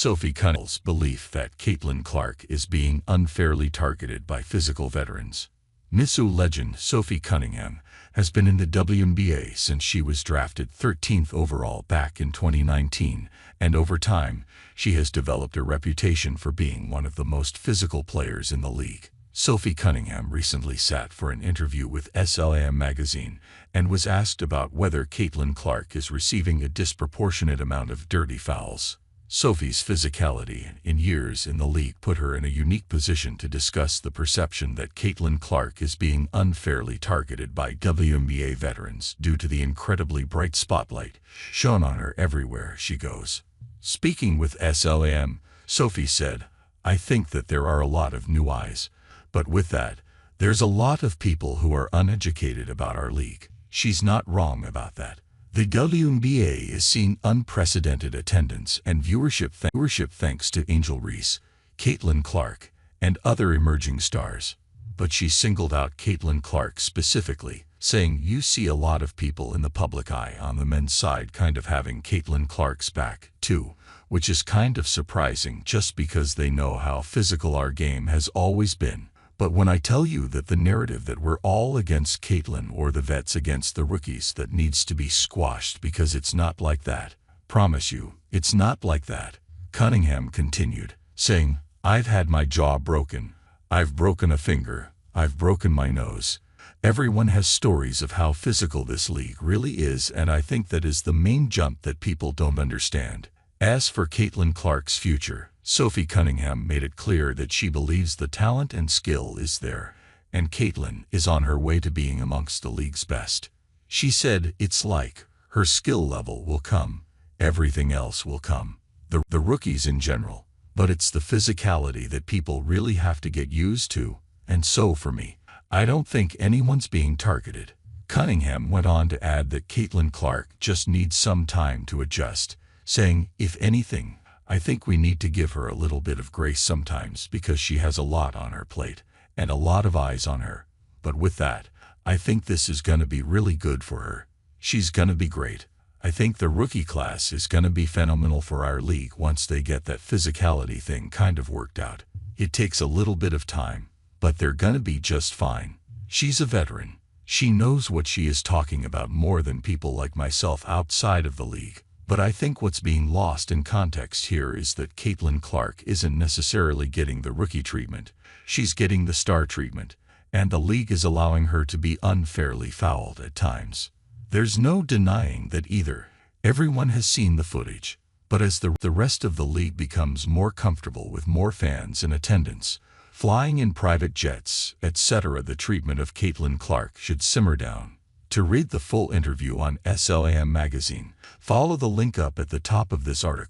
Sophie Cunningham's belief that Caitlin Clark is being unfairly targeted by physical veterans. Mizzou legend Sophie Cunningham has been in the WNBA since she was drafted 13th overall back in 2019, and over time, she has developed a reputation for being one of the most physical players in the league. Sophie Cunningham recently sat for an interview with SLAM magazine and was asked about whether Caitlin Clark is receiving a disproportionate amount of dirty fouls. Sophie's physicality in years in the league put her in a unique position to discuss the perception that Caitlin Clark is being unfairly targeted by WNBA veterans due to the incredibly bright spotlight shone on her everywhere she goes. Speaking with SLAM, Sophie said, "I think that there are a lot of new eyes, but with that, there's a lot of people who are uneducated about our league." She's not wrong about that. The WNBA is seeing unprecedented attendance and viewership thanks to Angel Reese, Caitlin Clark, and other emerging stars. But she singled out Caitlin Clark specifically, saying, "You see a lot of people in the public eye on the men's side kind of having Caitlin Clark's back, too, which is kind of surprising just because they know how physical our game has always been. But when I tell you that the narrative that we're all against Caitlin or the vets against the rookies, that needs to be squashed because it's not like that. Promise you, it's not like that." Cunningham continued, saying, "I've had my jaw broken. I've broken a finger. I've broken my nose. Everyone has stories of how physical this league really is, and I think that is the main jump that people don't understand." As for Caitlin Clark's future, Sophie Cunningham made it clear that she believes the talent and skill is there, and Caitlin is on her way to being amongst the league's best. She said, "It's like, her skill level will come, everything else will come. The rookies in general, but it's the physicality that people really have to get used to, and so for me, I don't think anyone's being targeted." Cunningham went on to add that Caitlin Clark just needs some time to adjust, saying, "If anything, I think we need to give her a little bit of grace sometimes because she has a lot on her plate and a lot of eyes on her. But with that, I think this is going to be really good for her. She's going to be great. I think the rookie class is going to be phenomenal for our league once they get that physicality thing kind of worked out. It takes a little bit of time, but they're going to be just fine. She's a veteran. She knows what she is talking about more than people like myself outside of the league." But I think what's being lost in context here is that Caitlin Clark isn't necessarily getting the rookie treatment. She's getting the star treatment, and the league is allowing her to be unfairly fouled at times. There's no denying that either. Everyone has seen the footage. But as the rest of the league becomes more comfortable with more fans in attendance, flying in private jets, etc., the treatment of Caitlin Clark should simmer down. To read the full interview on SLAM magazine, follow the link up at the top of this article.